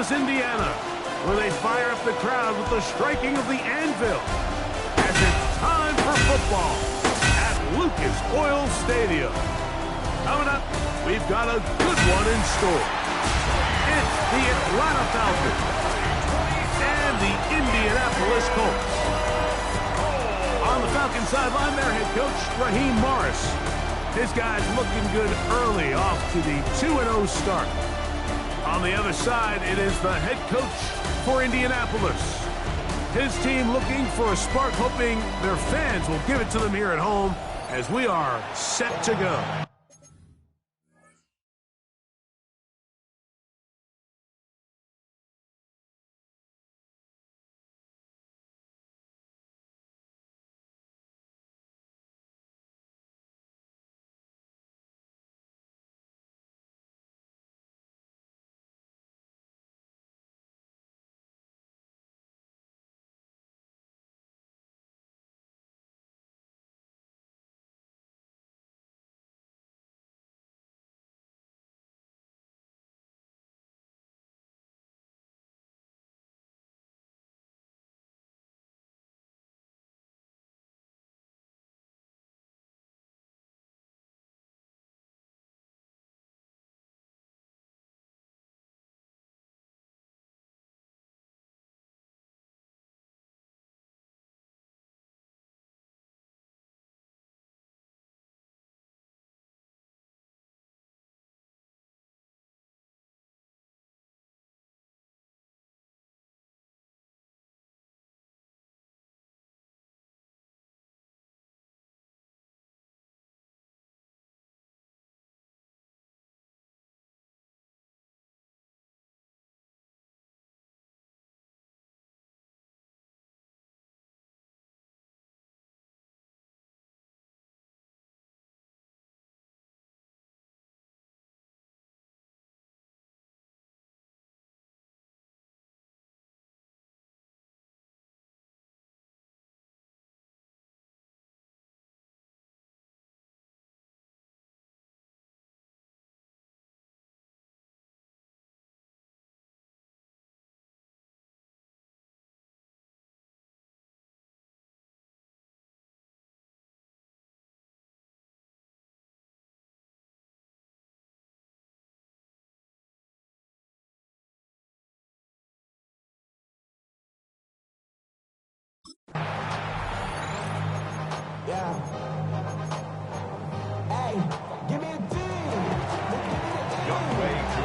Indianapolis, Indiana, where they fire up the crowd with the striking of the anvil. As it's time for football at Lucas Oil Stadium. Coming up, we've got a good one in store. It's the Atlanta Falcons and the Indianapolis Colts. On the Falcons sideline, their head coach, Raheem Morris. His guy's looking good early off to the 2-0 start. On the other side, it is the head coach for Indianapolis. His team looking for a spark, hoping their fans will give it to them here at home as we are set to go. Yeah. Hey, give me a D. Young way to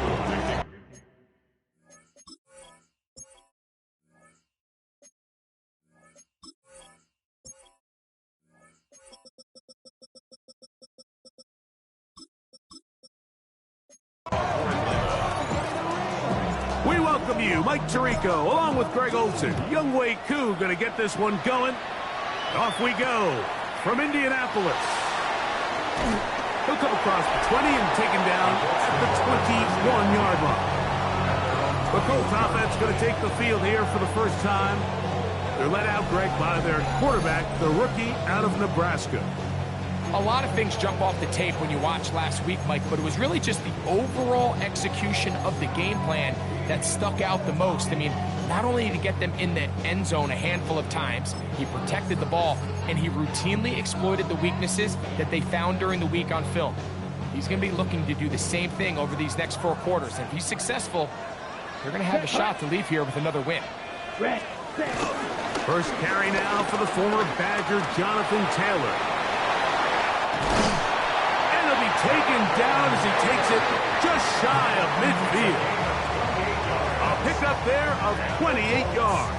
We welcome you, Mike Tirico, along with Greg Olson. Young Wei Koo going to get this one going. Off we go from Indianapolis. He'll come across the 20 and taken down at the 21-yard line. The Colts offense going to take the field here for the first time. They're led out, Greg, by their quarterback, the rookie out of Nebraska. A lot of things jump off the tape when you watch last week, Mike, but it was really just the overall execution of the game plan that stuck out the most. I mean, not only did he get them in the end zone a handful of times, he protected the ball, and he routinely exploited the weaknesses that they found during the week on film. He's going to be looking to do the same thing over these next 4 quarters, and if he's successful, they're going to have a shot to leave here with another win. First carry now for the former Badger, Jonathan Taylor. And he'll be taken down as he takes it just shy of midfield. A pickup there of 28 yards.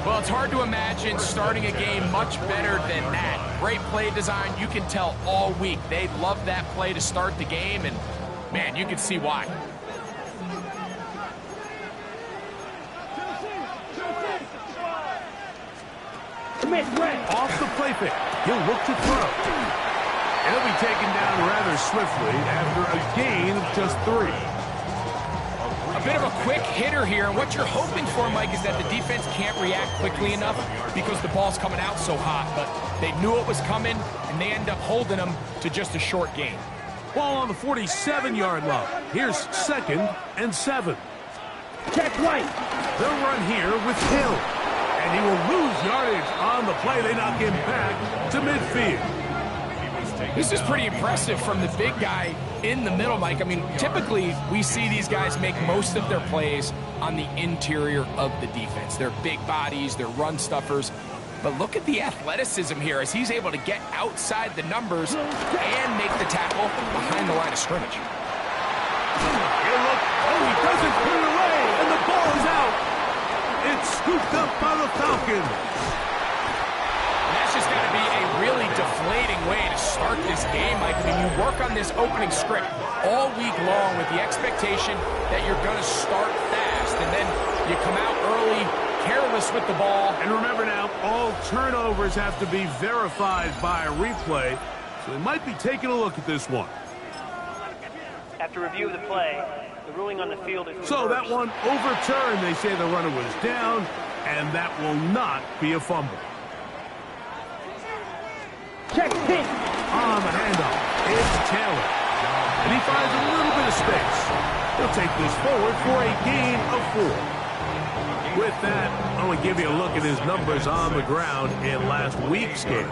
Well, it's hard to imagine starting a game much better than that. Great play design. You can tell all week they love that play to start the game, and, man, you can see why. Off the play fake. He'll look to throw. He'll be taken down rather swiftly after a gain of just 3. A bit of a quick hitter here, and what you're hoping for, Mike, is that the defense can't react quickly enough because the ball's coming out so hot, but they knew it was coming, and they end up holding them to just a short gain. Ball on the 47-yard line. Here's 2nd and 7. Check right. They'll run here with Hill. And he will lose yardage on the play. They knock him back to midfield. This is pretty impressive from the big guy in the middle, Mike. I mean, typically we see these guys make most of their plays on the interior of the defense. They're big bodies, they're run stuffers. But look at the athleticism here as he's able to get outside the numbers and make the tackle behind the line of scrimmage. Here, look. Oh, he doesn't put it away, and the ball is out. It's scooped up by the Falcons. And that's just got to be a really deflating way to start this game, Mike. I mean, you work on this opening script all week long with the expectation that you're going to start fast, and then you come out early, careless with the ball. And remember now, all turnovers have to be verified by a replay, so they might be taking a look at this one. After review of the play, the ruling on the field is reversed. So that one overturned. They say the runner was down, and that will not be a fumble. Check hit. On the handoff, it's Taylor. And he finds a little bit of space. He'll take this forward for a gain of 4. With that, I want to give you a look at his numbers on the ground in last week's game.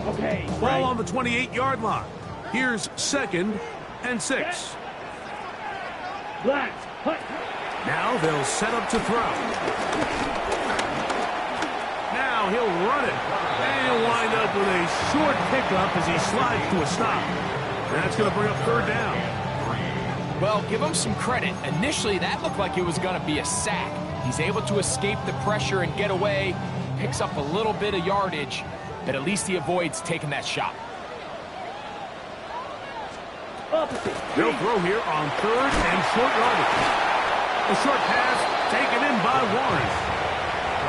Okay. Ball on the 28-yard line. Here's 2nd and 6. Black. Hut. Now they'll set up to throw. Now he'll run it. And he'll wind up with a short pickup as he slides to a stop. That's going to bring up 3rd down. Well, give him some credit. Initially, that looked like it was going to be a sack. He's able to escape the pressure and get away, picks up a little bit of yardage, but at least he avoids taking that shot. Opposite. They'll throw here on 3rd and short yardage. A short pass taken in by Warren.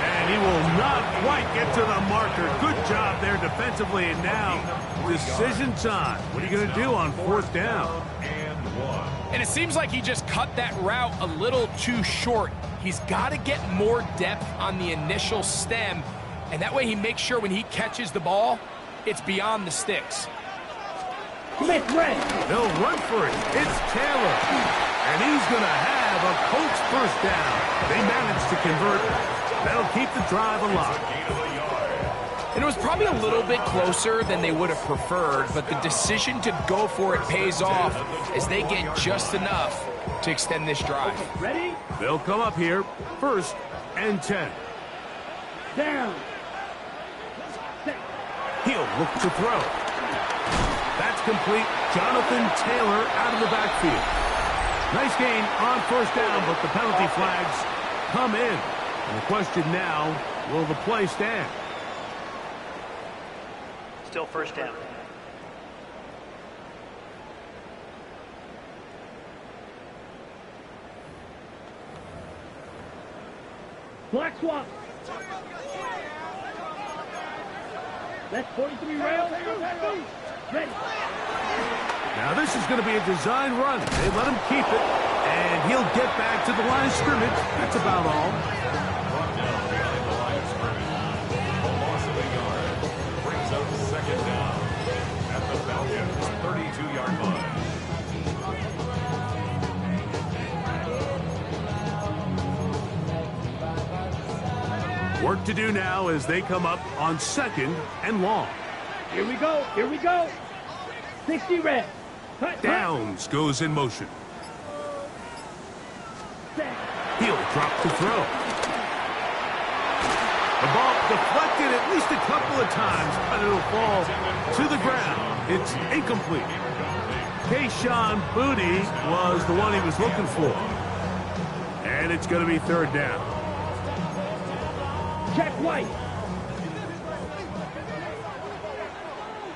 And he will not quite get to the marker. Good job there defensively. And now, decision time. What are you going to do on 4th down? And it seems like he just cut that route a little too short. He's got to get more depth on the initial stem, and that way he makes sure when he catches the ball, it's beyond the sticks. They'll run for it. It's Taylor. And he's going to have a Colts 1st down. They managed to convert. That'll keep the drive alive. And it was probably a little bit closer than they would have preferred, but the decision to go for it pays off as they get just enough to extend this drive. Ready? They'll come up here, 1st and 10. Down. He'll look to throw. That's complete. Jonathan Taylor out of the backfield. Nice gain on 1st down, but the penalty flags come in. And the question now, will the play stand? Still 1st down. Black swap. That's 43 rail. Ready. Now this is going to be a design run. They let him keep it, and he'll get back to the line of scrimmage. That's about all. Brought down behind the line of scrimmage. A loss of a yard brings up 2nd down at the Falcons' 32-yard line. Work to do now as they come up on 2nd and long. Here we go. Here we go. 60 red. Downs goes in motion. Set. He'll drop to throw. The ball deflected at least a couple of times, but it'll fall to the ground. It's incomplete. Kayshawn Booty was the one he was looking for. And it's going to be 3rd down. Check white.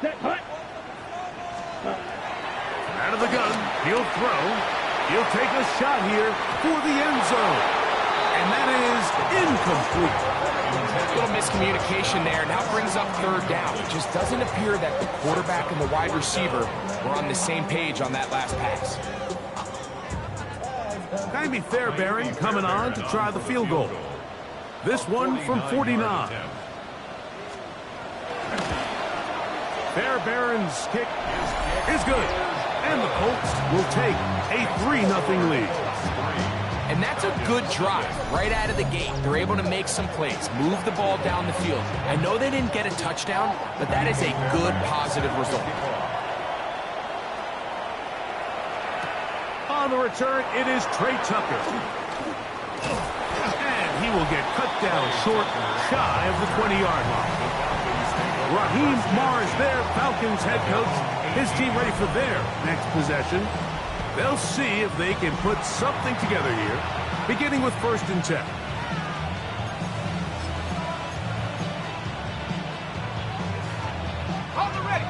Set hut. Out of the gun, he'll throw. He'll take a shot here for the end zone. And that is incomplete. A little miscommunication there. Now brings up 3rd down. It just doesn't appear that the quarterback and the wide receiver were on the same page on that last pass. Jamie Fairbairn coming on to try the field goal. This one from 49. Fairbairn's kick is good. And the Colts will take a 3-0 lead. And that's a good drive right out of the gate. They're able to make some plays, move the ball down the field. I know they didn't get a touchdown, but that is a good, positive result. On the return, it is Trey Tucker. And he will get cut down short, shy of the 20-yard line. Raheem Morris, their Falcons head coach. His team ready for their next possession. They'll see if they can put something together here, beginning with 1st and 10. On the ready.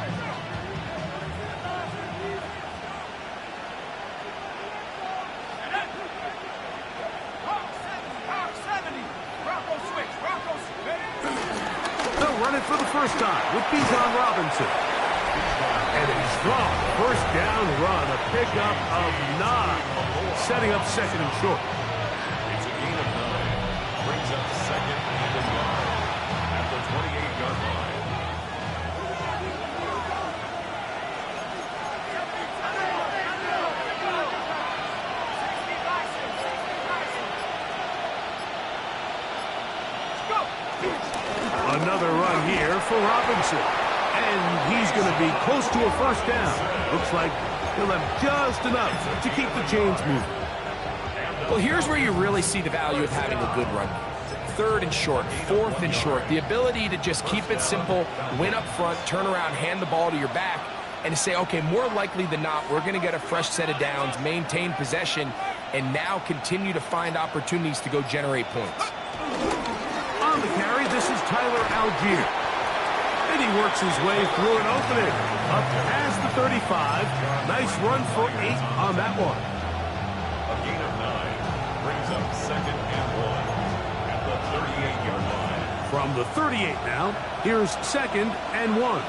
They'll run it for the first time with Bijan Robinson. And a strong 1st down run, a pickup of 9, setting up 2nd and short. It's a gain of 9. Brings up 2nd and 1 at the 28-yard line. Another run here for Robinson. And he's going to be close to a 1st down. Looks like he'll have just enough to keep the chains moving. Well, here's where you really see the value of having a good run. 3rd and short, 4th and short. The ability to just keep it simple, win up front, turn around, hand the ball to your back, and to say, okay, more likely than not, we're going to get a fresh set of downs, maintain possession, and now continue to find opportunities to go generate points. On the carry, this is Tyler Algier. And he works his way through an opening. Up past the 35. Nice run for 8 on that one. A gain of 9 brings up 2nd and 1 at the 38-yard line. From the 38 now, here's 2nd and 1.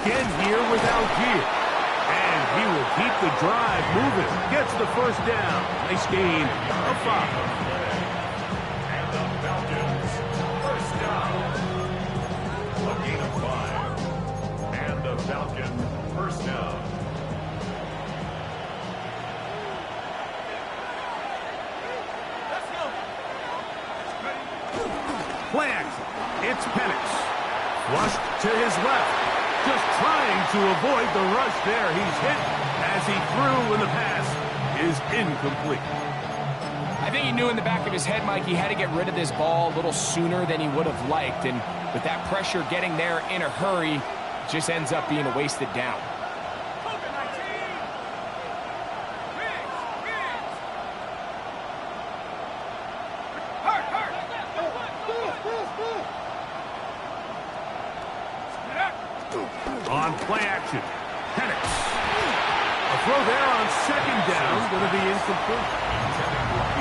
Again here with Algier. And he will keep the drive moving. Gets the 1st down. Nice gain of 5. And the Falcons, 1st down. A gain of 5. And the Falcons, 1st down. Play action. It's Penix. Flushed to his left. Just trying to avoid the rush there. He's hit as he threw, and the pass is incomplete. I think he knew in the back of his head, Mike, he had to get rid of this ball a little sooner than he would have liked. And with that pressure getting there in a hurry, it just ends up being a wasted down. On play action, Penix. A throw there on 2nd down, going to be incomplete.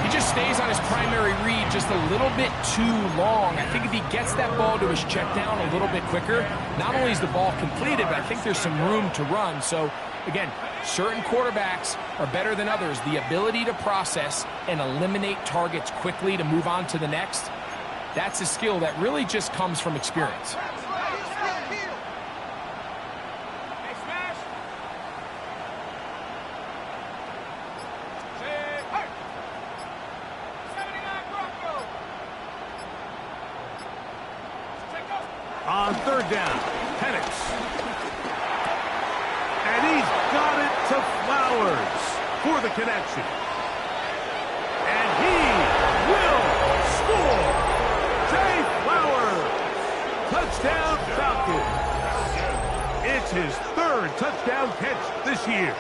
He just stays on his primary read just a little bit too long. I think if he gets that ball to his check down a little bit quicker, not only is the ball completed, but I think there's some room to run. So, again, certain quarterbacks are better than others. The ability to process and eliminate targets quickly to move on to the next, that's a skill that really just comes from experience. On 3rd down, Penix. And he's got it to Flowers for the connection. And he will score. Jay Flowers. Touchdown Falcons. It's his 3rd touchdown catch this year.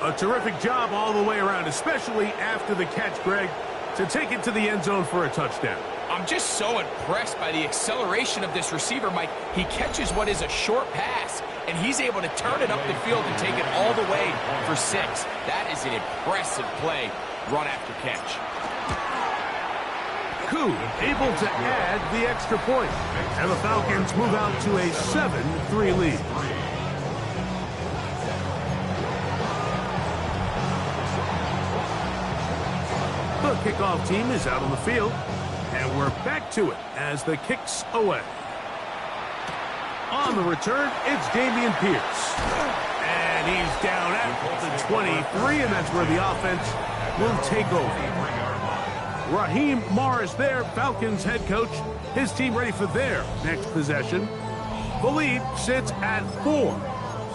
A terrific job all the way around, especially after the catch, Greg, to take it to the end zone for a touchdown. I'm just so impressed by the acceleration of this receiver, Mike. He catches what is a short pass, and he's able to turn it up the field and take it all the way for 6. That is an impressive play, run after catch. Koo able to add the extra point. And the Falcons move out to a 7-3 lead. kickoff team is out on the field. And we're back to it as the kick's away. On the return, it's Dameon Pierce. And he's down at the 23, and that's where the offense will take over. Raheem Morris there, Falcons head coach. His team ready for their next possession. The lead sits at 4.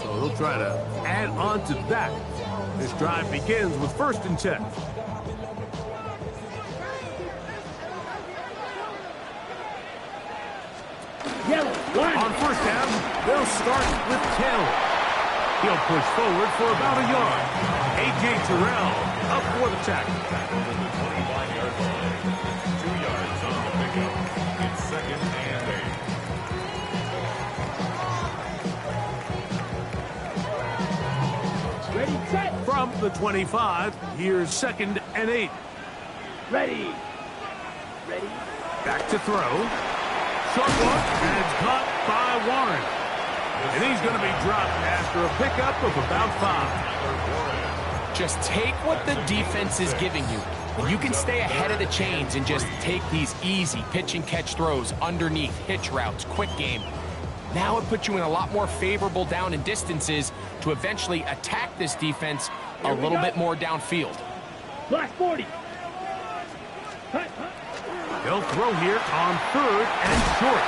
So they'll try to add on to that. This drive begins with 1st and 10. On 1st down, they'll start with Taylor. He'll push forward for about a yard. A.J. Terrell up for the tackle. Tackled at the 25-yard line. 2 yards on the pickup. It's 2nd and 8. Ready, set. From the 25, here's 2nd and 8. Ready. Ready. Back to throw. Short one, and it's caught by Warren. And he's going to be dropped after a pickup of about 5. Just take what the defense is giving you. And you can stay ahead of the chains and just take these easy pitch and catch throws underneath, hitch routes, quick game. Now it puts you in a lot more favorable down and distances to eventually attack this defense a little bit more downfield. Black 40. They'll throw here on 3rd and short.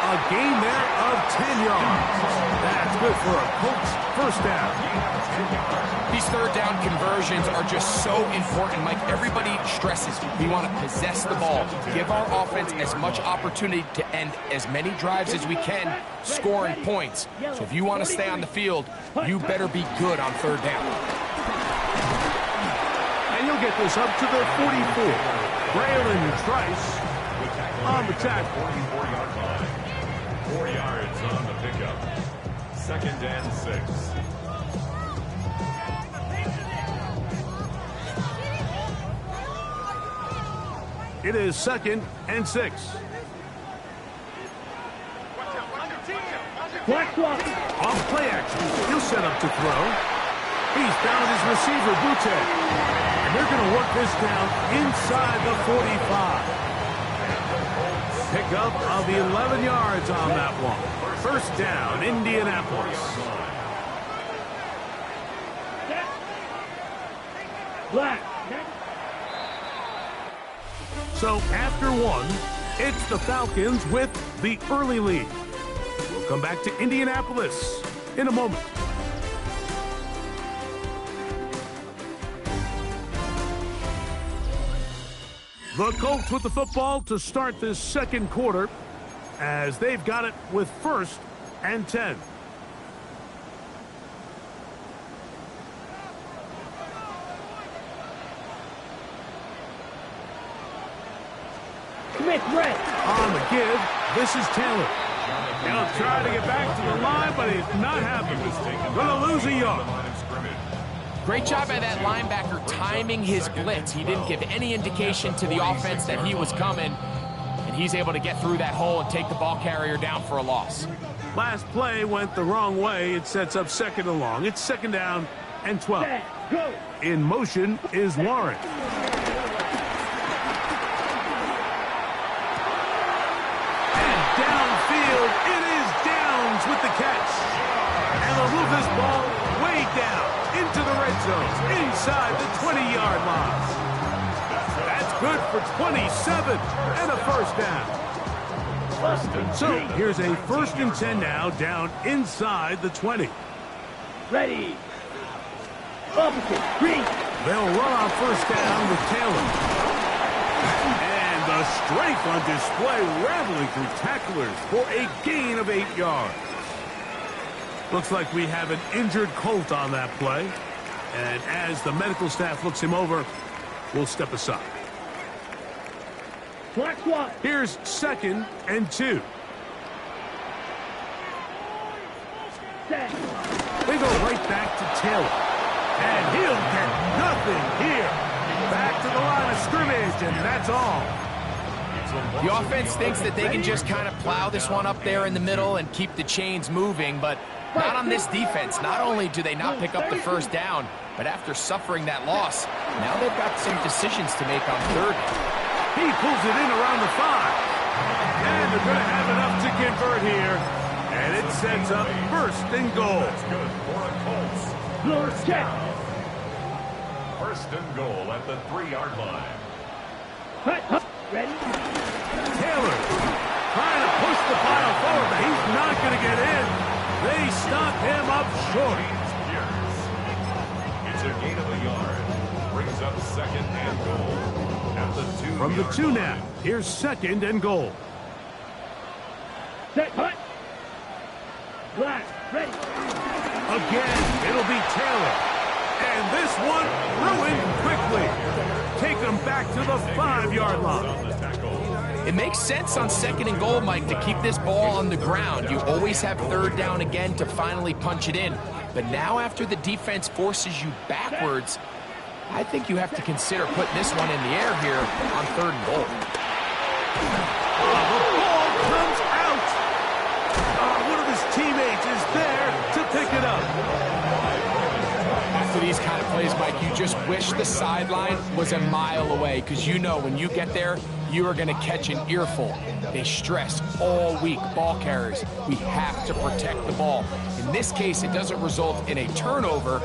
A gain there of 10 yards. That's good for a Colts 1st down. These 3rd down conversions are just so important, Mike. Everybody stresses we want to possess the ball, give our offense as much opportunity to end as many drives as we can, scoring points. So if you want to stay on the field, you better be good on 3rd down. And you'll get this up to the 44. Braylon Trice on the tackle. 44-yard line. 4 yards on the pickup. 2nd and 6. It is 2nd and 6. Off play action. He'll set up to throw. He's found his receiver, Boutte. And they're going to work this down inside the 45. Pickup of 11 yards on that one. 1st down, Indianapolis. Black. So after 1, it's the Falcons with the early lead. We'll come back to Indianapolis in a moment. The Colts with the football to start this 2nd quarter as they've got it with 1st and 10. Smith, red. On the give, this is Taylor. He'll try to get back to the line, but he's not happy. Going to lose a yard. Great job by that linebacker timing his blitz. He didn't give any indication to the offense that he was coming, and he's able to get through that hole and take the ball carrier down for a loss. Last play went the wrong way. It sets up 2nd and long. It's 2nd down and 12. In motion is Warren. And downfield, it is Downs with the catch. And they'll move this ball way down into the red zone, inside the 20-yard line. That's good for 27 and a 1st down. So here's a 1st and 10 now, down inside the 20. Ready. Opposite. Green. They'll run on 1st down with Taylor. And the strength on display, rattling through tacklers for a gain of 8 yards. Looks like we have an injured Colt on that play. And as the medical staff looks him over, we'll step aside. Black squad. Here's 2nd and 2. They go right back to Taylor. And he'll get nothing here. Back to the line of scrimmage, and that's all. The offense thinks that they can just kind of plow this one up there in the middle and keep the chains moving, but not on this defense. Not only do they not pick up the first down, but after suffering that loss, now they've got some decisions to make on third. He pulls it in around the 5. And they're going to have enough to convert here. And it sets up first and goal. That's good for a Colts. Blower check. First and goal at the 3-yard line. Ready? Taylor trying to push the pile forward, but he's not going to get in. They stop him up short. It's a gain of a yard. Brings up second and goal at the 2-yard From the 2 line. now, here's second and goal. Set, hut. Black, ready. Again, it'll be Taylor. And this one ruined quickly. Take them back to the 5-yard line. It makes sense on second and goal, Mike, to keep this ball on the ground. You always have third down again to finally punch it in. But now after the defense forces you backwards, I think you have to consider putting this one in the air here on third and goal. The ball comes out. One of his teammates is there to pick it up. After these kind of plays, Mike, you just wish the sideline was a mile away, because you know when you get there, you are going to catch an earful. They stress all week, ball carriers. We have to protect the ball. In this case, it doesn't result in a turnover,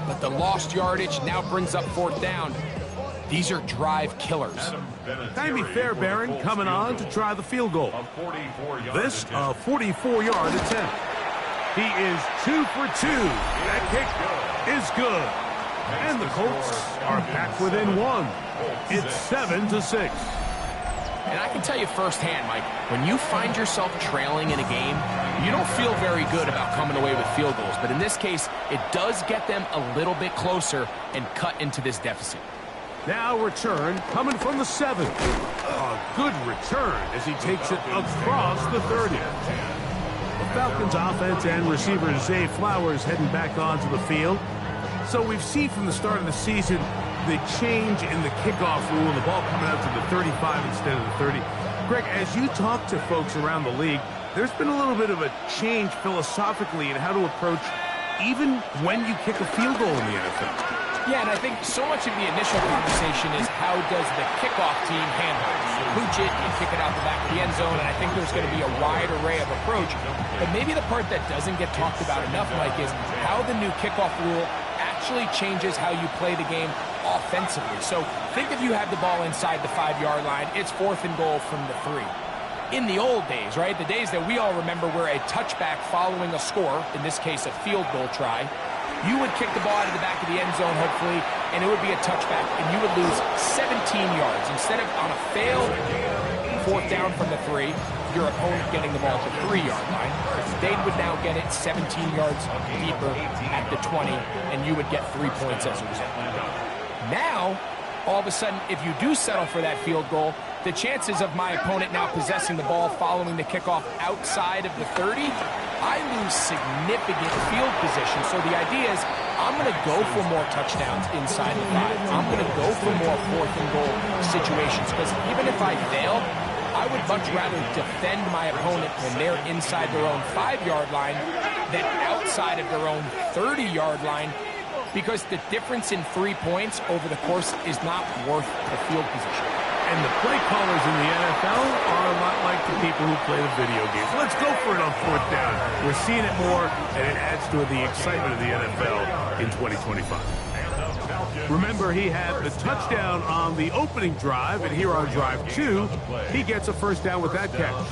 but the lost yardage now brings up fourth down. These are drive killers. Jamie Fairbairn coming on to try the field goal. This a 44-yard attempt. He is 2 for 2. That kick is good. And the Colts are back within 1. It's 7-6. And I can tell you firsthand, Mike, when you find yourself trailing in a game, you don't feel very good about coming away with field goals. But in this case, it does get them a little bit closer and cut into this deficit. Now return coming from the 7. A good return as he takes it across the 30. The Falcons offense and receiver Zay Flowers heading back onto the field. So we've seen from the start of the season the change in the kickoff rule, the ball coming out to the 35 instead of the 30. Greg, as you talk to folks around the league, there's been a little bit of a change philosophically in how to approach even when you kick a field goal in the NFL. Yeah, and I think so much of the initial conversation is how does the kickoff team handle it? You pooch it, you kick it out the back of the end zone, and I think there's going to be a wide array of approach. But maybe the part that doesn't get talked about enough, Mike, is how the new kickoff rule actually changes how you play the game offensively. So think if you have the ball inside the 5-yard line, it's fourth and goal from the 3. In the old days, right, the days that we all remember where a touchback following a score, in this case a field goal try, you would kick the ball out of the back of the end zone, hopefully, and it would be a touchback, and you would lose 17 yards. Instead of on a failed fourth down from the 3, your opponent getting the ball at the 3-yard line, they would now get it 17 yards deeper at the 20, and you would get 3 points as a result. Now, all of a sudden, if you do settle for that field goal, the chances of my opponent now possessing the ball following the kickoff outside of the 30, I lose significant field position. So the idea is I'm going to go for more touchdowns inside the 5. I'm going to go for more fourth and goal situations, because even if I fail, I would much rather defend my opponent when they're inside their own 5-yard line than outside of their own 30-yard line, because the difference in 3 points over the course is not worth the field position. And the play callers in the NFL are a lot like the people who play the video games. Let's go for it on fourth down. We're seeing it more, and it adds to the excitement of the NFL in 2025. Remember, he had the touchdown on the opening drive, and here on drive 2, he gets a first down with that catch.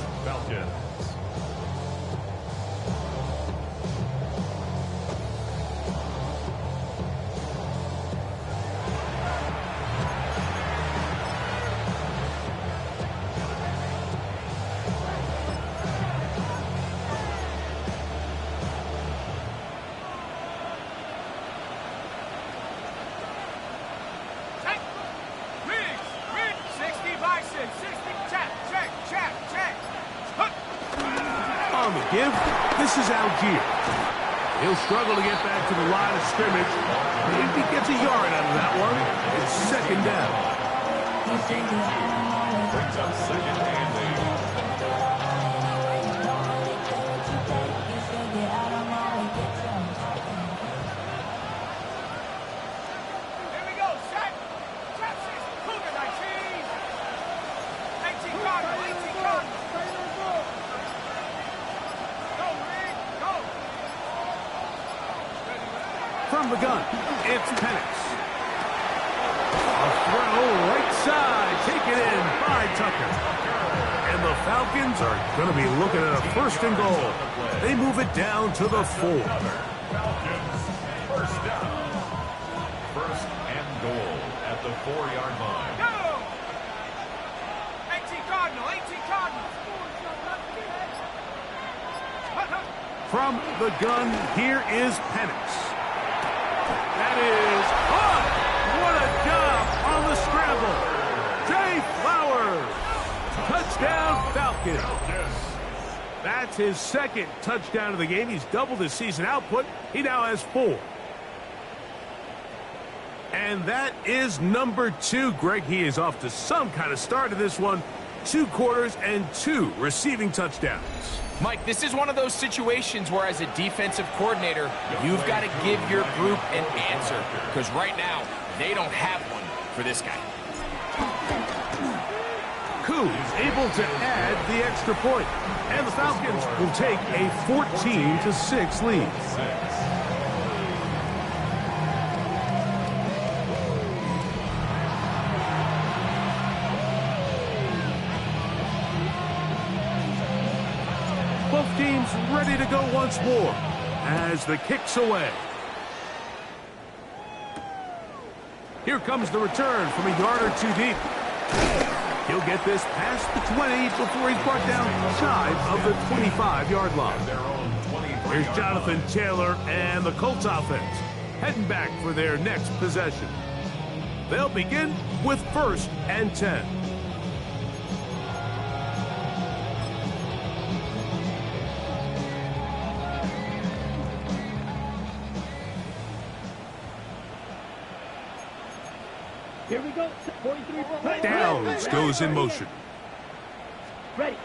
This is Algier. He'll struggle to get back to the line of scrimmage, but if he gets a yard out of that one, it's second down. Brings up second and 8. Here we go, set. Trap six, Cougar 19. 18 Cardinal, 18 Cardinal. Go, Rick, go. From the gun, it's Penix. A throw right side, taken in by Tucker. And the Falcons are going to be looking at a 1st and goal. They move it down to the 4. Falcons, first down. 1st and goal at the 4-yard line. Go. 18 Cardinal, 18 Cardinal. From the gun, here is Penix. That is caught. What a job on the scramble. Jay Flowers. Touchdown, Falcons. That's his 2nd touchdown of the game. He's doubled his season output. He now has 4. And that is number 2. Greg, he is off to some kind of start to this one. 2 quarters and 2 receiving touchdowns. Mike, this is one of those situations where as a defensive coordinator, you've got to give your group an answer. Because right now, they don't have one for this guy. Koo is able to add the extra point. And the Falcons will take a 14-6 lead. Both teams ready to go once more as the kick's away. Here comes the return from a yard or 2 deep. He'll get this past the 20 before he's brought down shy of the 25-yard line. Here's Jonathan Taylor and the Colts offense heading back for their next possession. They'll begin with 1st and 10. Here we go. 43. Downs goes in motion. Ready.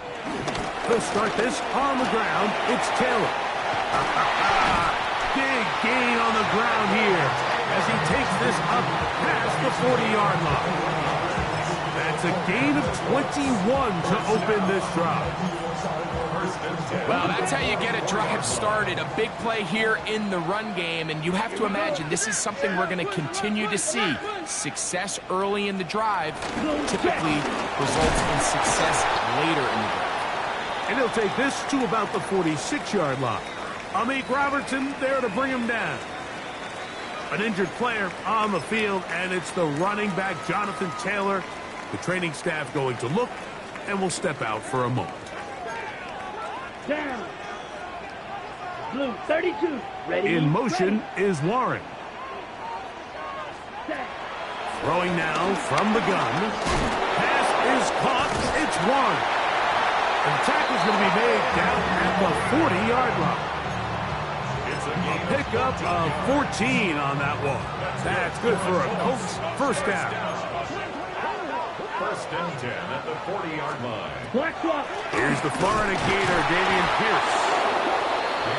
They'll start this on the ground. It's Taylor. Big gain on the ground here as he takes this up past the 40-yard line. That's a gain of 21 to open this drive. Well, that's how you get a drive started. A big play here in the run game, and you have to imagine this is something we're going to continue to see. Success early in the drive typically results in success later in the drive. And he'll take this to about the 46-yard line. Amik Robertson there to bring him down. An injured player on the field, and it's the running back, Jonathan Taylor. The training staff going to look, and will step out for a moment. Down. Blue 32. Ready. In motion is Warren. Set. Throwing now from the gun. Pass is caught. It's Warren. And the tackle's going to be made down at the 40-yard line. A pickup of 14 on that one. That's good for a Colts first down. 1st and 10 at the 40-yard line. Black swap. Here's the Florida Gator, Dameon Pierce.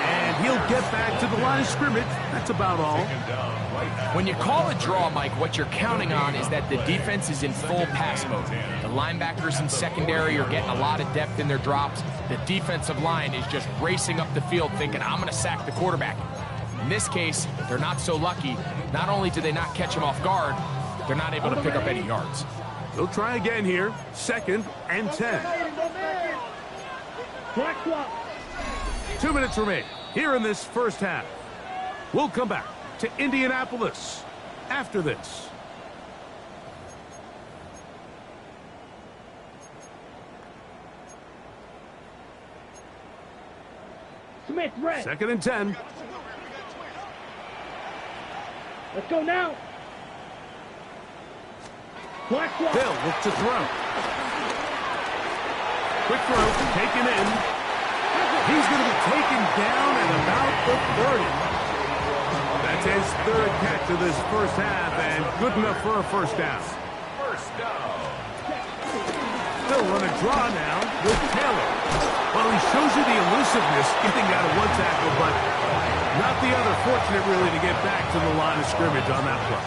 And he'll get back to the line of scrimmage. That's about all. When you call a draw, Mike, what you're counting on is that the defense is in full pass mode. The linebackers in secondary are getting a lot of depth in their drops. The defensive line is just racing up the field thinking, I'm going to sack the quarterback. In this case, they're not so lucky. Not only do they not catch him off guard, they're not able to pick up any yards. They'll try again here. 2nd and 10. Black swap. 2 minutes remain here in this first half. We'll come back to Indianapolis after this. Smith red. 2nd and 10. Let's go now. Black swap. Bill looks to throw. Quick throw, taken in. He's going to be taken down at about the 30. That's his 3rd catch of this first half, and good enough for a first down. First down. They'll run a draw now with Taylor. Well, he shows you the elusiveness getting out of one tackle, but not the other. Fortunate, really, to get back to the line of scrimmage on that play.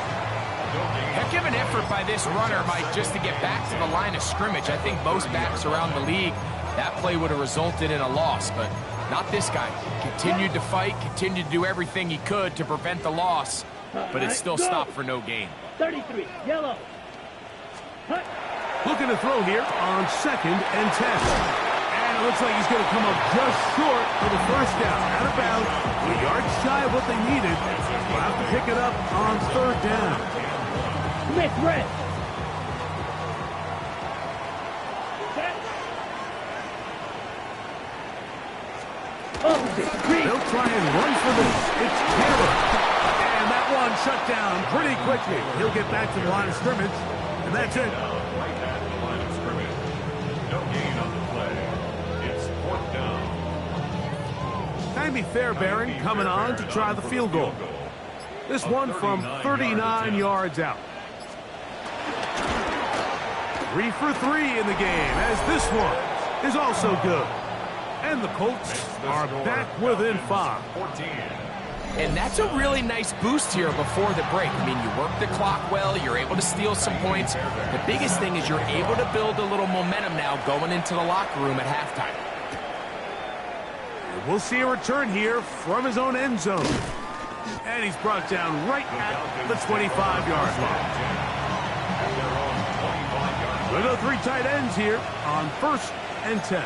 Heck of an effort by this runner, Mike, just to get back to the line of scrimmage. I think most backs around the league, that play would have resulted in a loss, but not this guy. Continued to fight, continued to do everything he could to prevent the loss, but it still stopped for no gain. 33, yellow. Hut. Looking to throw here on 2nd and 10. And it looks like he's going to come up just short for the first down. Out of bounds, a yard shy of what they needed. We'll have to pick it up on 3rd down. Smith, red. Set. Opposite, green. They'll try and run for this. It's Taylor. And that one shut down pretty quickly. He'll get back to the line of scrimmage, and that's it. Right at the line of scrimmage. No gain on the play. It's 4th down. Tammy Fairbairn coming on to try the field goal. This one from 39 yards out. 3 for 3 in the game, as this one is also good. And the Colts are back within 5. 14. And that's a really nice boost here before the break. I mean, you work the clock well, you're able to steal some points. The biggest thing is you're able to build a little momentum now going into the locker room at halftime. We'll see a return here from his own end zone. And he's brought down right at the 25-yard line. We'll go 3 tight ends here on 1st and 10.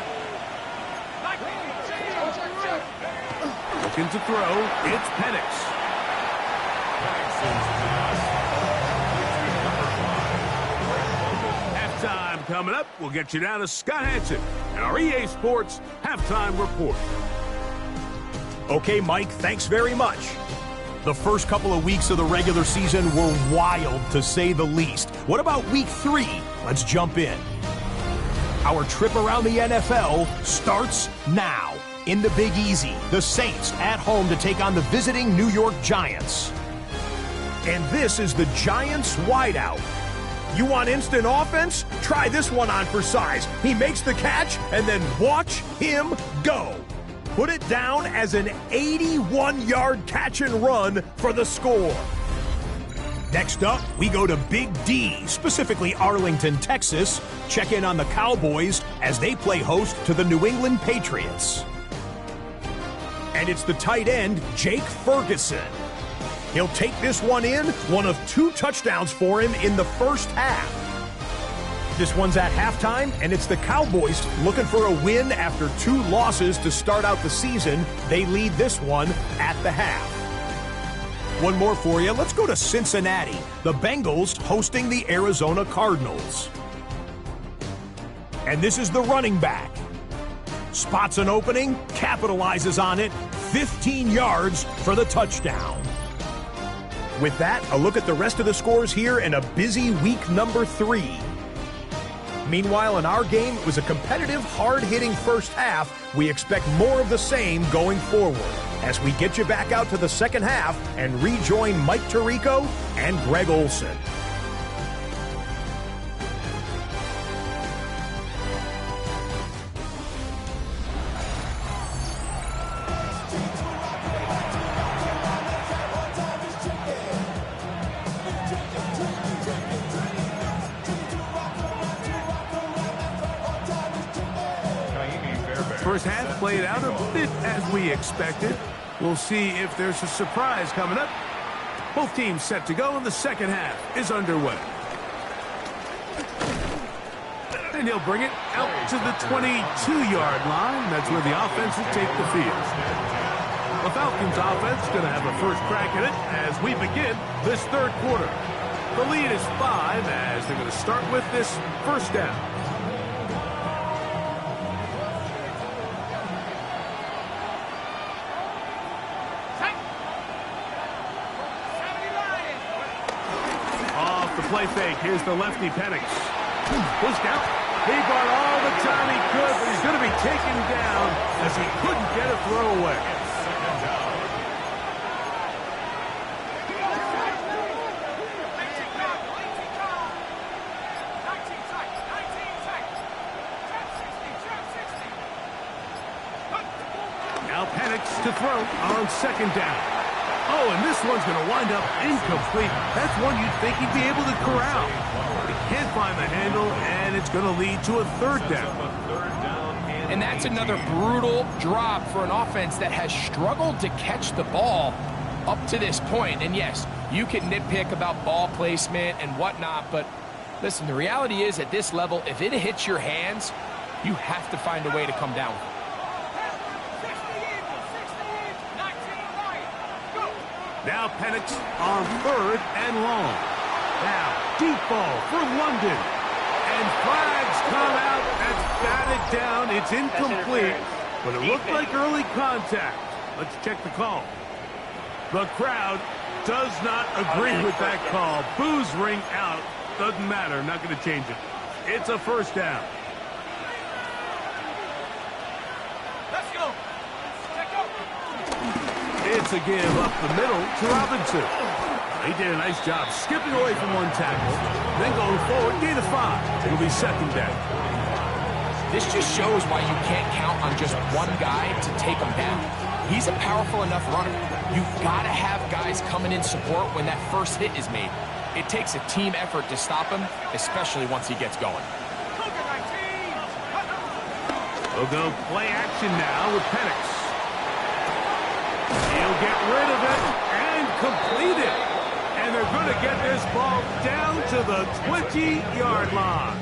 Looking to throw, it's Penix. Halftime coming up. We'll get you down to Scott Hansen and our EA Sports Halftime Report. Okay, Mike, thanks very much. The first couple of weeks of the regular season were wild, to say the least. What about week 3? Let's jump in. Our trip around the NFL starts now. In the Big Easy, the Saints at home to take on the visiting New York Giants. And this is the Giants wideout. You want instant offense? Try this one on for size. He makes the catch, and then watch him go. Put it down as an 81-yard catch and run for the score. Next up, we go to Big D, specifically Arlington, Texas. Check in on the Cowboys as they play host to the New England Patriots. And it's the tight end, Jake Ferguson. He'll take this one in, one of 2 touchdowns for him in the first half. This one's at halftime, and it's the Cowboys looking for a win after 2 losses to start out the season. They lead this one at the half. One more for you. Let's go to Cincinnati. The Bengals hosting the Arizona Cardinals. And this is the running back. Spots an opening, capitalizes on it, 15 yards for the touchdown. With that, a look at the rest of the scores here in a busy week number 3. Meanwhile, in our game, it was a competitive, hard-hitting first half. We expect more of the same going forward as we get you back out to the second half and rejoin Mike Tirico and Greg Olson. First half played out a bit as we expected. We'll see if there's a surprise coming up. Both teams set to go, and the second half is underway. And he'll bring it out to the 22-yard line. That's where the offense will take the field. The Falcons offense is going to have a first crack at it as we begin this third quarter. The lead is 5 as they're going to start with this first down. Play fake. Here's the lefty Penix. Pushed out. He brought all the time he could, but he's going to be taken down as he couldn't get a throw away. Penix to throw on second down. Oh, and this one's going to wind up incomplete. That's one you'd think he'd be able to corral. But he can't find the handle, and it's going to lead to a third down. And that's another brutal drop for an offense that has struggled to catch the ball up to this point. And yes, you can nitpick about ball placement and whatnot, but listen, the reality is at this level, if it hits your hands, you have to find a way to come down with it. Now Penix on third and long. Now, deep ball for London. And flags come out. That's batted down. It's incomplete, but it looked like early contact. Let's check the call. The crowd does not agree with that call. Boos ring out. Doesn't matter. Not going to change it. It's a first down. Let's go. Check out. It's a give up the middle to Robinson. He did a nice job skipping away from one tackle, then going forward, gain of 5. It'll be second down. This just shows why you can't count on just one guy to take him down. He's a powerful enough runner. You've got to have guys coming in support when that first hit is made. It takes a team effort to stop him, especially once he gets going. We'll go play action now with Penix. He'll get rid of it and complete it. And they're going to get this ball down to the 20-yard line.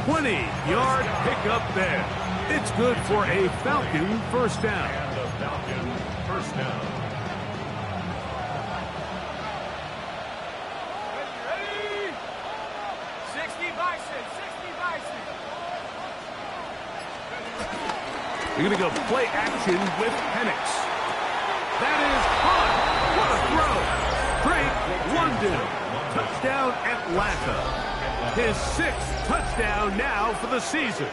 20-yard pickup there. It's good for a Falcon first down. And a Falcon first down. Ready? 60 Bison, 60 Bison. You're going to go play action with Penix. That is hot. What a throw. Drake London. Touchdown Atlanta. His 6th touchdown now for the season.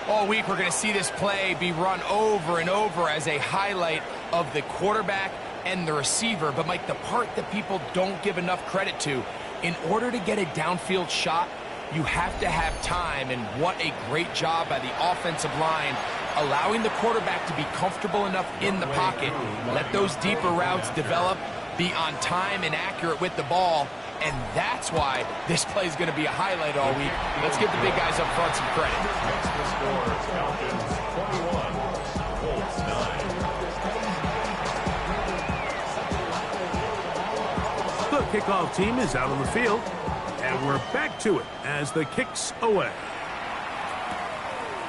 All week, we're going to see this play be run over and over as a highlight of the quarterback and the receiver. But, Mike, the part that people don't give enough credit to, in order to get a downfield shot, you have to have time. And what a great job by the offensive line, allowing the quarterback to be comfortable enough in the pocket, let those deeper routes develop, be on time and accurate with the ball. And that's why this play is going to be a highlight all week. Let's give the big guys up front some credit. Next to score, Falcons 21, Colts 9. The kickoff team is out on the field, and we're back to it as the kick's away.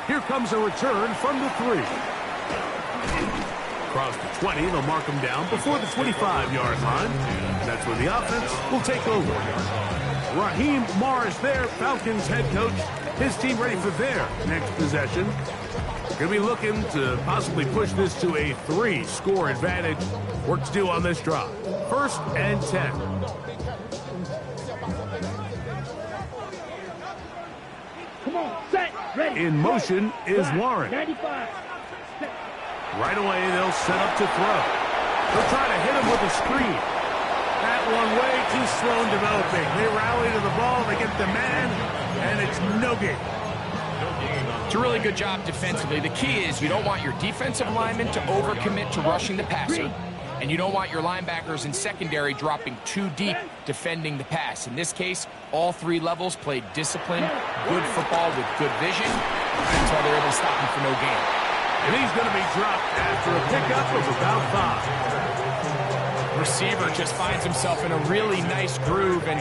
Here comes a return from the 3. Across the 20, they'll mark him down before the 25-yard line. That's where the offense will take over. Raheem Morris there, Falcons head coach. His team ready for their next possession. Going to be looking to possibly push this to a 3-score advantage. Work to do on this drive. 1st and 10. Come on, set, ready. In motion is Warren. 95. Right away, they'll set up to throw. They'll try to hit him with a screen. That one way too slow in developing. They rally to the ball, they get the man, and it's no gain. It's a really good job defensively. The key is you don't want your defensive linemen to overcommit to rushing the passer, and you don't want your linebackers in secondary dropping too deep defending the pass. In this case, all 3 levels played disciplined, good football with good vision. That's why they're able to stop him for no gain. And he's going to be dropped after a pickup of about 5. Receiver just finds himself in a really nice groove, and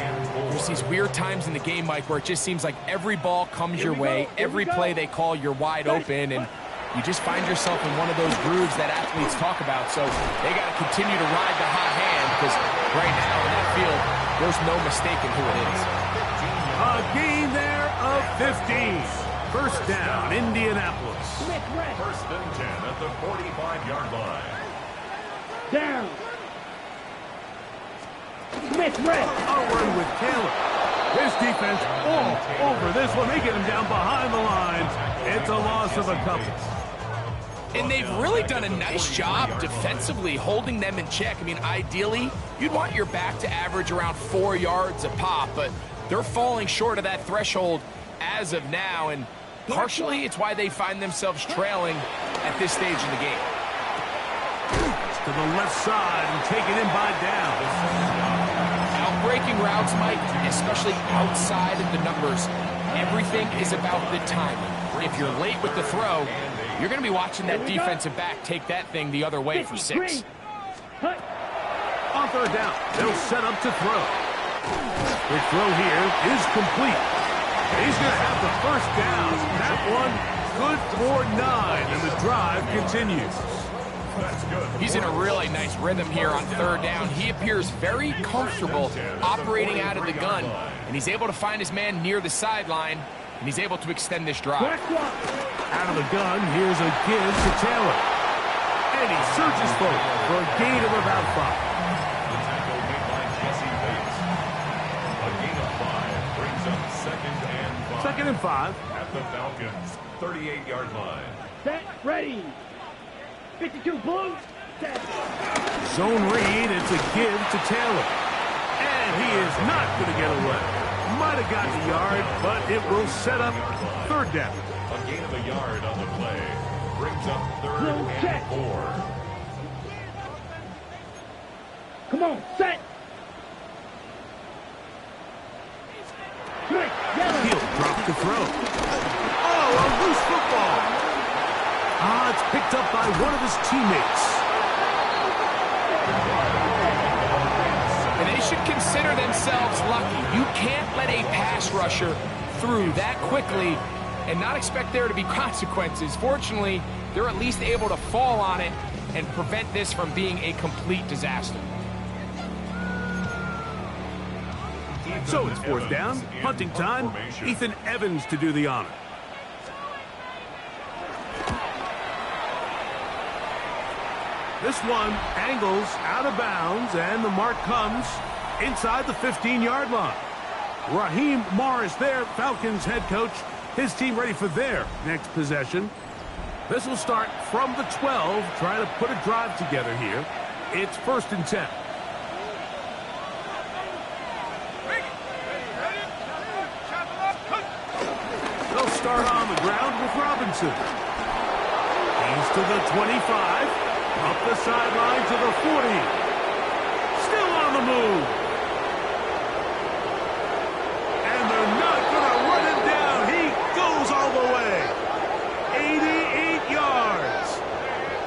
there's these weird times in the game, Mike, where it just seems like every ball comes your way, every play they call, you're wide open, and you just find yourself in one of those grooves that athletes talk about. So they got to continue to ride the hot hand, because right now in that field, there's no mistaking who it is. A gain there of 15. First down, Indianapolis. 1st and 10 at the 45-yard line. Down. Smith, red. A run with Taylor. His defense all over this one. They get him down behind the lines. It's a loss of a couple. And they've really done a nice job defensively holding them in check. I mean, ideally, you'd want your back to average around 4 yards a pop, but they're falling short of that threshold as of now. And partially it's why they find themselves trailing at this stage in the game. To the left side and taken in by down. Outbreaking routes, Mike, especially outside of the numbers, everything is about the timing. If you're late with the throw, you're going to be watching that defensive back take that thing the other way for 6. On third down, they'll set up to throw. The throw here is complete. He's going to have the first down. That one good for 9, and the drive continues. That's good. He's in a really nice rhythm here on third down. He appears very comfortable operating out of the gun, and he's able to find his man near the sideline, and he's able to extend this drive. Out of the gun, here's a give to Taylor. And he searches for a gain of about 5. The tackle made by Jesse Bates. A gain of 5 brings up 2nd and 5. 2nd and 5. At the Falcons' 38-yard line. Set, ready. 52 blue. Set. Zone read, it's a give to Taylor. And he is not going to get away. Might have gotten a yard, but it will set up third down. A gain of a yard on the play. Brings up 3rd and 4. Come on, set. Straight, yellow. He'll drop the throw. Oh, a loose football. It's picked up by one of his teammates. And they should consider themselves lucky. You can't let a pass rusher through that quickly and not expect there to be consequences. Fortunately, they're at least able to fall on it and prevent this from being a complete disaster. So it's fourth down, punting time. Ethan Evans to do the honor. This one angles out of bounds, and the mark comes inside the 15-yard line. Raheem Morris there, Falcons head coach. His team ready for their next possession. This will start from the 12, trying to put a drive together here. It's 1st and 10. They'll start on the ground with Robinson. He's to the 25. Up the sideline to the 40. Still on the move. And they're not going to run him down. He goes all the way. 88 yards.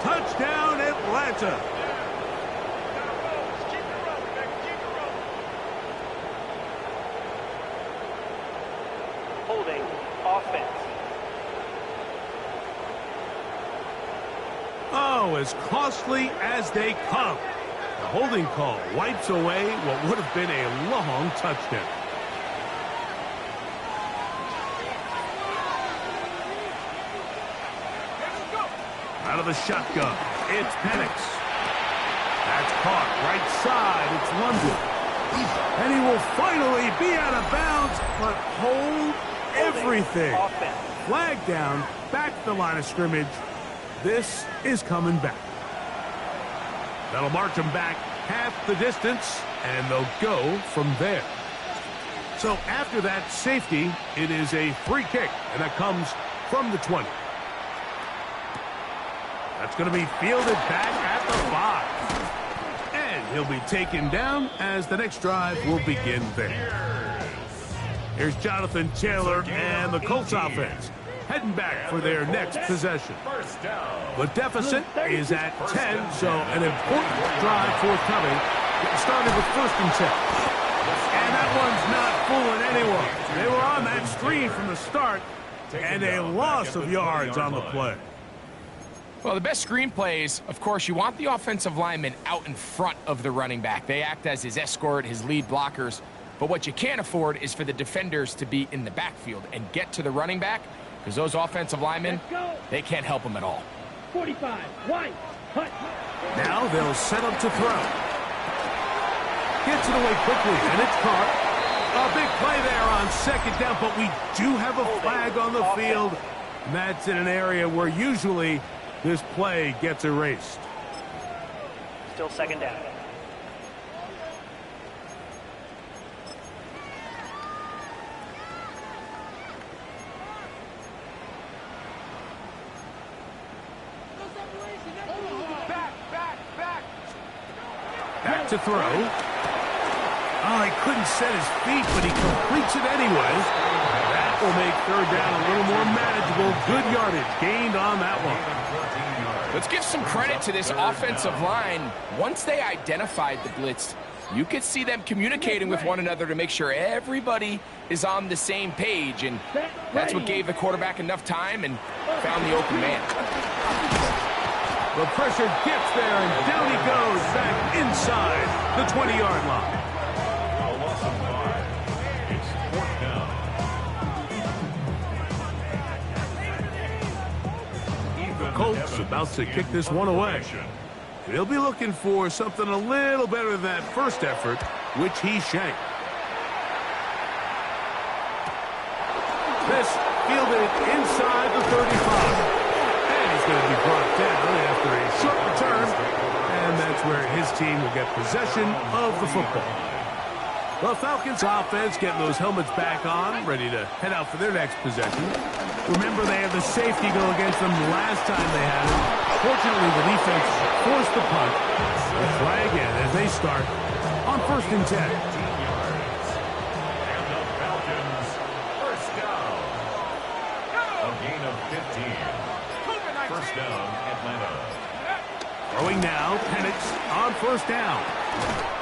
Touchdown, Atlanta. Holding offense. Oh, as costly as they come. The holding call wipes away what would have been a long touchdown. Out of the shotgun, it's Penix. That's caught right side, it's London. And he will finally be out of bounds, but hold everything. Flag down, back to the line of scrimmage. This is coming back. That'll march them back half the distance, and they'll go from there. So after that safety, it is a free kick, and that comes from the 20. That's going to be fielded back at the 5. And he'll be taken down as the next drive will begin there. Here's Jonathan Taylor and the Colts offense heading back for their next possession. The deficit is at 10, so an important drive forthcoming. Getting started with 1st and 10. And that one's not fooling anyone. They were on that screen from the start, and a loss of yards on the play. Well, the best screen plays, of course, you want the offensive lineman out in front of the running back. They act as his escort, his lead blockers. But what you can't afford is for the defenders to be in the backfield and get to the running back, because those offensive linemen, they can't help him at all. 45, wide, hut. Now they'll set up to throw. Gets it away quickly, and it's caught. A big play there on 2nd down, but we do have a flag on the field. And that's in an area where usually this play gets erased. Still 2nd down. to throw. Oh, he couldn't set his feet, but he completes it anyway. That will make third down a little more manageable. Good yardage gained on that one. Let's give some credit to this offensive line. Once they identified the blitz, you could see them communicating with one another to make sure everybody is on the same page, and that's what gave the quarterback enough time and found the open man. The pressure gets there, and down he goes back inside the 20-yard line. A loss of 5. It's fourth down. The Colts about to kick this one away. He'll be looking for something a little better than that first effort, which he shanked. This fielded inside the 35. And he's going to be brought down after a short return. And that's where his team will get possession of the football. The Falcons offense getting those helmets back on, ready to head out for their next possession. Remember, they had the safety go against them last time they had it. Fortunately, the defense forced the punt. They'll try again as they start on 1st and 10. And the Falcons, first down. A gain of 15. First down, Atlanta. Throwing now, Penix on 1st down.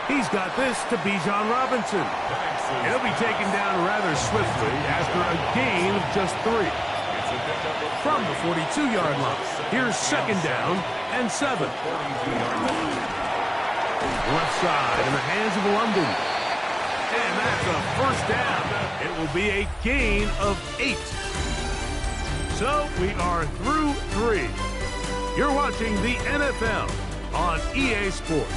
He's got this to Bijan Robinson. He'll be taken down rather swiftly after a gain of just 3. From the 42-yard line, here's 2nd down and 7. Left side in the hands of London. And that's a 1st down. It will be a gain of 8. So we are through 3. You're watching the NFL on EA Sports.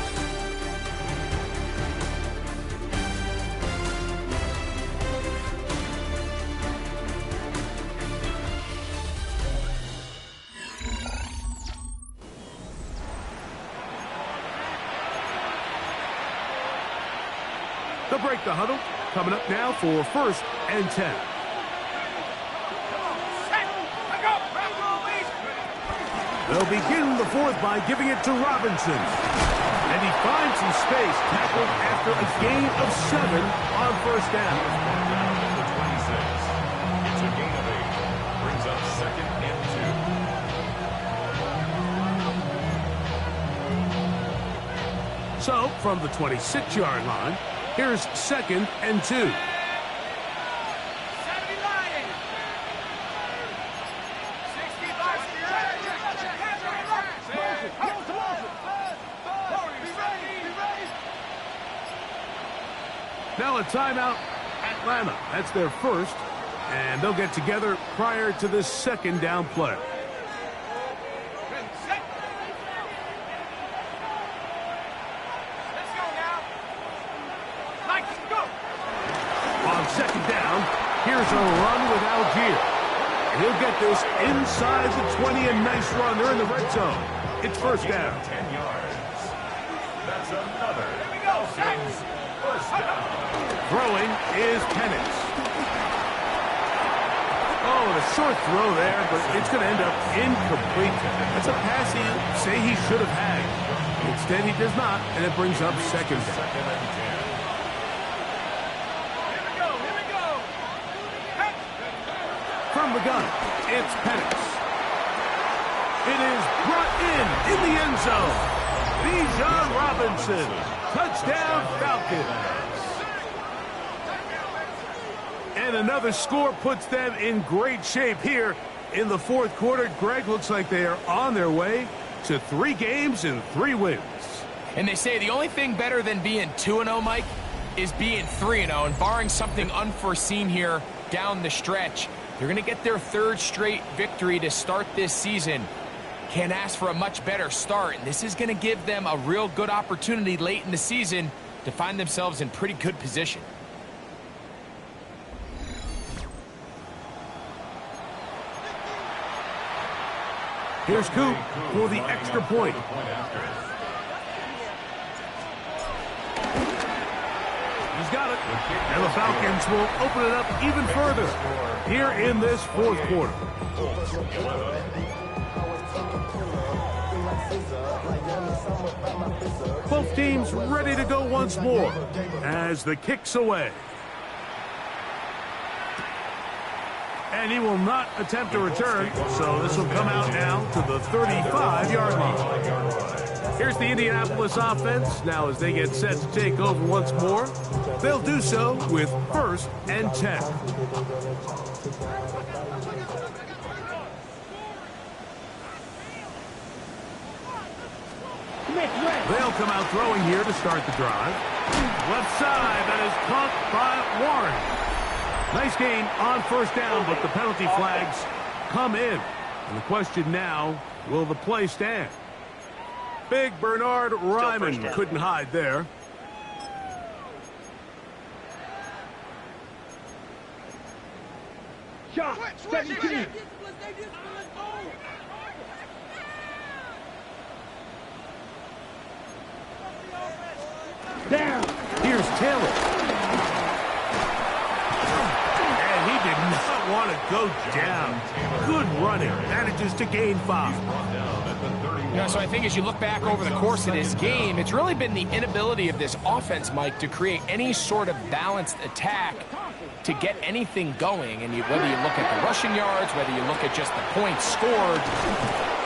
They'll break the huddle. Coming up now for 1st and 10. They'll begin the 4th by giving it to Robinson. And he finds some space, tackled after a gain of 7 on 1st down. The 26. It's a gain of 8. Brings up 2nd and 2. So, from the 26-yard line, here's 2nd and 2. Now a timeout, Atlanta. That's their first, and they'll get together prior to this 2nd down play. On 2nd down, here's a run with Algier. He'll get this inside the 20, a nice run. They're in the red zone. It's 1st down. 10 yards. That's another. Falcons, 1st down. Throwing is Penix. Oh, and a short throw there, but it's going to end up incomplete. That's a pass he say he should have had. Instead, he does not, and it brings up 2nd down. 2nd and 10. From the gun, it's Penix. It is brought in the end zone. Bijan Robinson. Touchdown, Falcons. And another score puts them in great shape here in the 4th quarter. Greg, looks like they are on their way to 3 games and 3 wins. And they say the only thing better than being 2-0, Mike, is being 3-0. And barring something unforeseen here down the stretch, they're going to get their 3rd straight victory to start this season. Can't ask for a much better start. And this is going to give them a real good opportunity late in the season to find themselves in pretty good position. Here's Coop for the extra point. He's got it. And the Falcons will open it up even further here in this 4th quarter. Both teams ready to go once more as the kick's away. And he will not attempt to return, so this will come out now to the 35-yard line. Here's the Indianapolis offense. Now as they get set to take over once more, they'll do so with 1st and 10. They'll come out throwing here to start the drive. Left side, that is caught by Warren. Nice gain on 1st down, but the penalty flags come in. And the question now, will the play stand? Big Bernard Ryman couldn't hide there. Shot, 17. Down. Here's Taylor. And he did not want to go down. Good running. Manages to gain 5. You know, so I think as you look back over the course of this game, it's really been the inability of this offense, Mike, to create any sort of balanced attack to get anything going. And whether you look at the rushing yards, whether you look at just the points scored,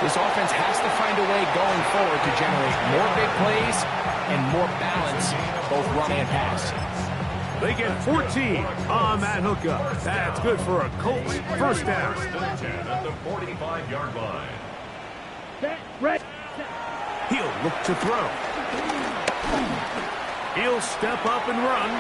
this offense has to find a way going forward to generate more big plays and more balance, both running and pass. They get 14 on that hookup. That's good for a Colts 1st down. At the 45-yard line. He'll look to throw. He'll step up and run.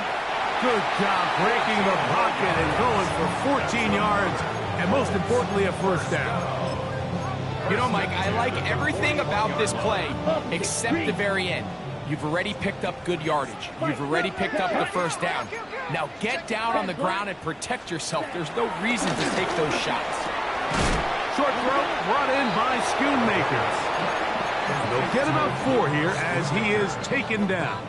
Good job breaking the pocket and going for 14 yards, and most importantly, a 1st down. You know, Mike, I like everything about this play except the very end. You've already picked up good yardage. You've already picked up the 1st down. Now get down on the ground and protect yourself. There's no reason to take those shots. Short throw brought in by Schoonmaker. They'll get about 4 here as he is taken down.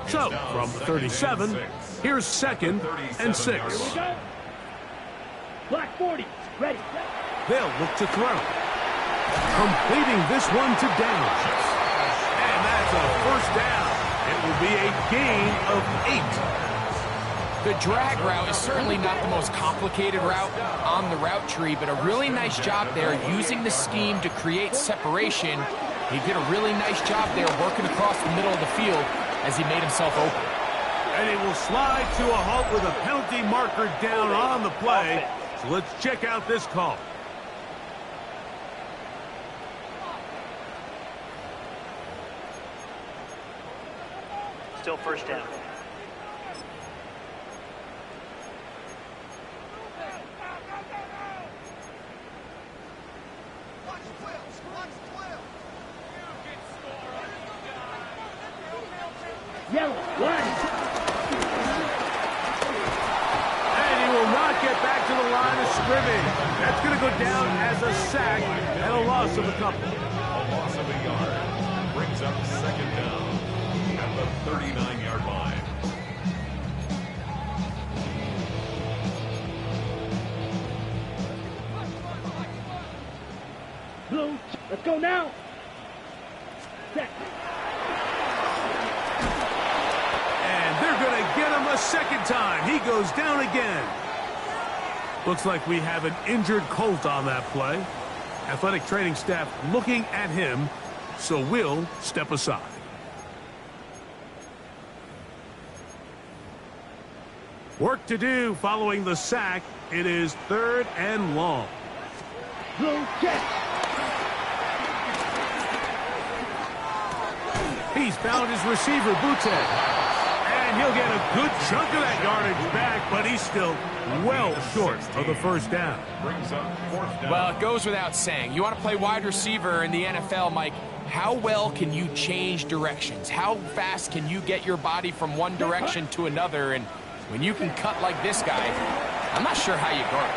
So, from the 37, here's 2nd and 6. Black 40, ready. They'll look to throw. Completing this one to Downs. And that's a 1st down. It will be a gain of 8. The drag route is certainly not the most complicated route on the route tree, but a really nice job there using the scheme to create separation. He did a really nice job there working across the middle of the field as he made himself open. And he will slide to a halt with a penalty marker down on the play. So let's check out this call. Still 1st down. Yellow, 1. And he will not get back to the line of scrimmage. That's going to go down as a sack and a loss of a couple. A loss of a yard. Brings up 2nd down at the 39-yard line. Blue, let's go now. Set. Going to get him a 2nd time. He goes down again. Looks like we have an injured Colt on that play. Athletic training staff looking at him, so we'll step aside. Work to do following the sack. It is 3rd and long. Blue check. He's found his receiver, Boutte. And he'll get a good chunk of that yardage back, but he's still well short of the 1st down. Brings up 4th down. Well, it goes without saying. You want to play wide receiver in the NFL, Mike, how well can you change directions? How fast can you get your body from one direction to another? And when you can cut like this guy, I'm not sure how you guard it.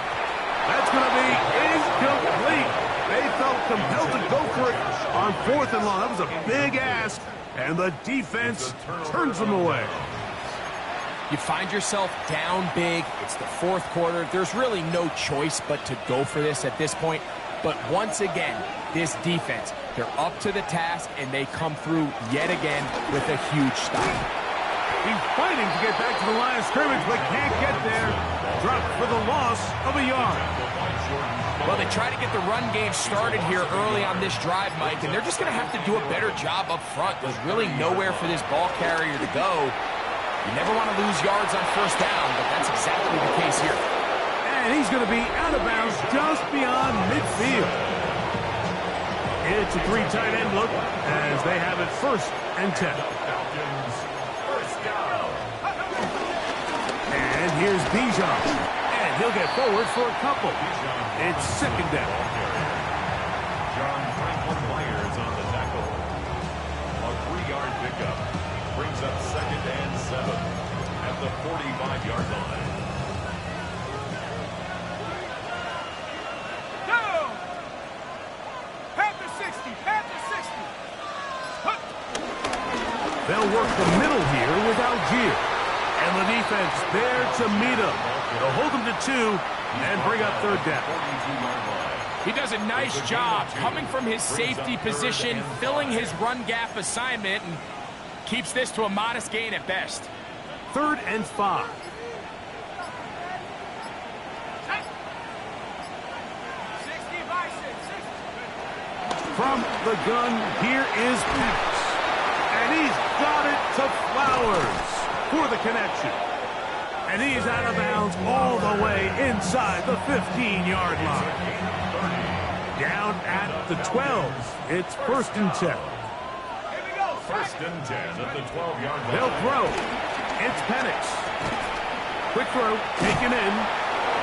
That's going to be incomplete. They felt compelled to go for it on 4th and long. That was a big ask, and the defense turns them away. You find yourself down big. It's the 4th quarter. There's really no choice but to go for this at this point. But once again, this defense, they're up to the task, and they come through yet again with a huge stop. He's fighting to get back to the line of scrimmage, but can't get there. Dropped for the loss of a yard. Well, they try to get the run game started here early on this drive, Mike, and they're just going to have to do a better job up front. There's really nowhere for this ball carrier to go. You never want to lose yards on first down, but that's exactly the case here. And he's going to be out of bounds just beyond midfield. It's a three tight end look as they have it 1st and 10. And here's Bijan. And he'll get forward for a couple. It's 2nd down. John Franklin Myers on the tackle. A 3-yard pickup brings up 2nd and 7 at the 45-yard line. Down! Panther 60, Panther 60. They'll work the middle here with Algier. And the defense there to meet him. They'll hold him to 2 and bring up 3rd down. He does a nice job coming from his safety position, filling his run gap assignment, and keeps this to a modest gain at best. 3rd and 5. 60 by 6. From the gun, here is Penix. And he's got it to Flowers for the connection. And he's out of bounds all the way inside the 15-yard line. Down at the 12. It's 1st and 10. Here we go. 1st and 10 at the 12-yard line. They'll throw. It's Penix. Quick throw, taken in.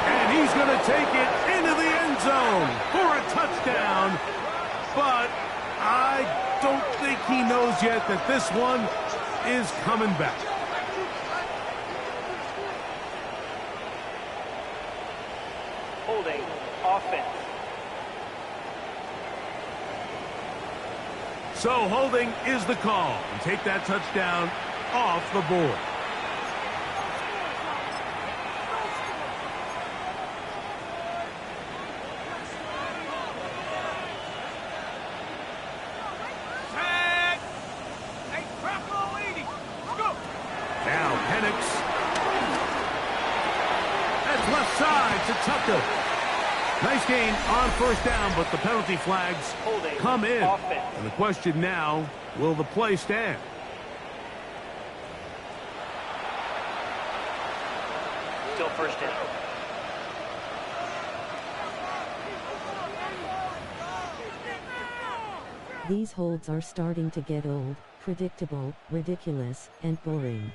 And he's going to take it into the end zone for a touchdown. But I don't think he knows yet that this one is coming back. Holding offense. So holding is the call. And take that touchdown off the board. Set. Hey, Crocco 80. Let's go. Now Penix. That's left side to Tucker. Nice gain on 1st down, but the penalty flags Holding come in. offense. And the question now, will the play stand? Still 1st down. These holds are starting to get old, predictable, ridiculous, and boring.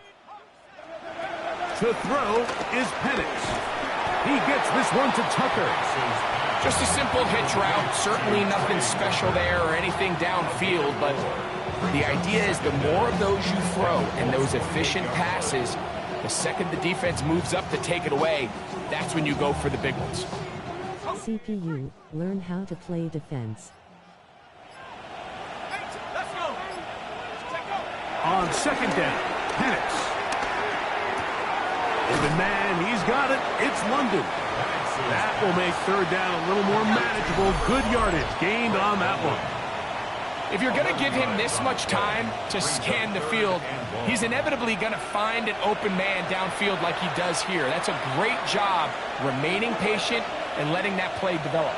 To throw is Penix. He gets this one to Tucker. Just a simple hitch route. Certainly nothing special there or anything downfield, but the idea is the more of those you throw and those efficient passes, the second the defense moves up to take it away, that's when you go for the big ones. CPU, learn how to play defense. Let's go. On 2nd down, Penix. Open man, he's got it. It's London. That will make 3rd down a little more manageable. Good yardage gained on that one. If you're going to give him this much time to scan the field, he's inevitably going to find an open man downfield like he does here. That's a great job remaining patient and letting that play develop.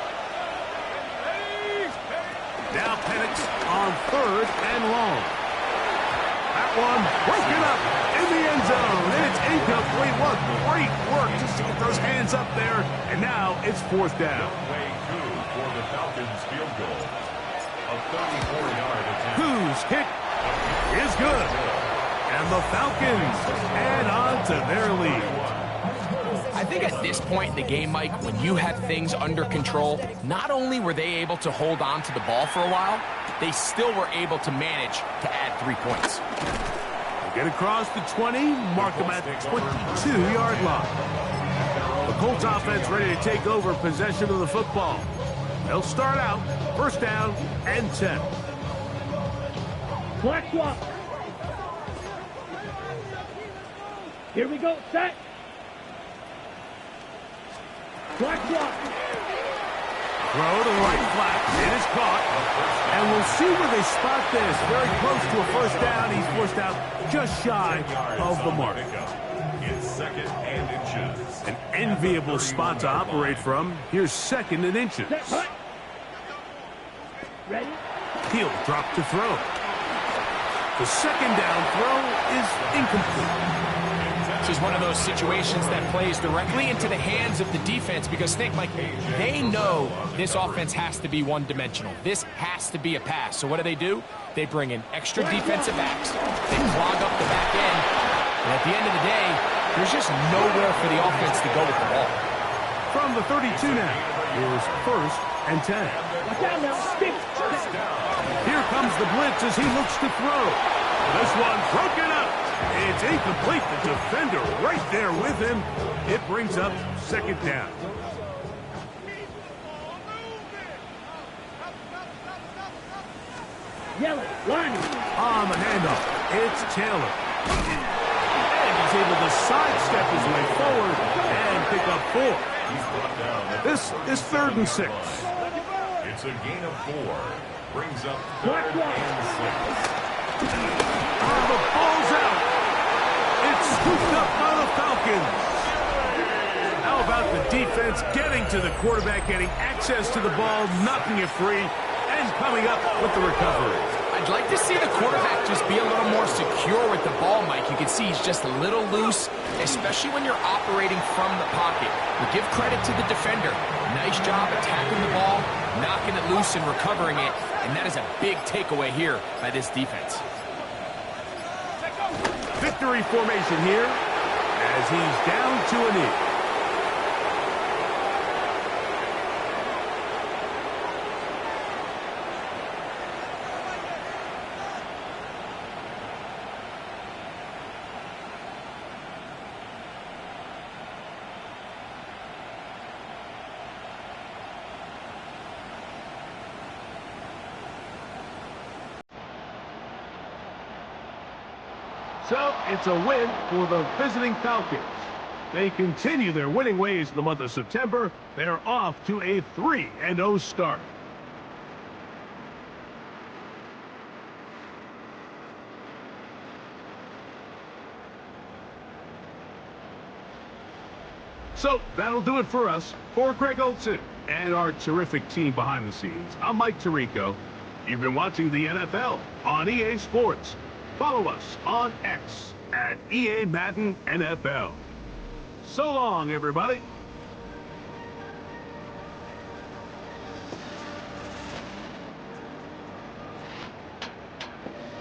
Now Penix on 3rd and long. That one broken up in the end zone, and it's incomplete. What great work to get those hands up there, and now it's 4th down. Way 2 for the Falcons field goal. A 34-yard attempt. Whose kick is good, and the Falcons add on to their lead. I think at this point in the game, Mike, when you have things under control, not only were they able to hold on to the ball for a while, they still were able to manage to add 3 points. Get across the 20, mark them at the 22-yard line. The Colts offense ready to take over possession of the football. They'll start out 1st down and 10. Black swap. Here we go. Set. Black swap. Throw to the right flat. It is caught. And we'll see where they spot this. Very close to a first down. He's forced out just shy of the mark. It's 2nd and inches. An enviable spot to operate from. Here's 2nd and inches. Ready? He'll drop to throw. The 2nd down throw is incomplete. This is one of those situations that plays directly into the hands of the defense because think, Mike, they know this offense has to be one-dimensional. This has to be a pass. So what do? They bring in extra defensive backs. They clog up the back end. And at the end of the day, there's just nowhere for the offense to go with the ball. From the 32 now, here's 1st and 10. Watch out now. Stick. Here comes the blitz as he looks to throw. This one broken up. It's incomplete. The defender right there with him. It brings up 2nd down. Yellow. Line. On the handoff, it's Taylor. And he's able to sidestep his way forward and pick up 4. This is 3rd and 6. It's a gain of 4. Brings up 3rd and 6. The ball's out. It's scooped up by the Falcons. How about the defense getting to the quarterback, getting access to the ball, knocking it free, and coming up with the recovery? I'd like to see the quarterback just be a little more secure with the ball, Mike. You can see he's just a little loose, especially when you're operating from the pocket. We give credit to the defender. Nice job attacking the ball, knocking it loose and recovering it, and that is a big takeaway here by this defense. Victory formation here as he's down to a knee. So, it's a win for the visiting Falcons. They continue their winning ways in the month of September. They're off to a 3-0 start. So, that'll do it for us. For Greg Olson and our terrific team behind the scenes, I'm Mike Tirico. You've been watching the NFL on EA Sports. Follow us on X at EA Madden NFL. So long, everybody.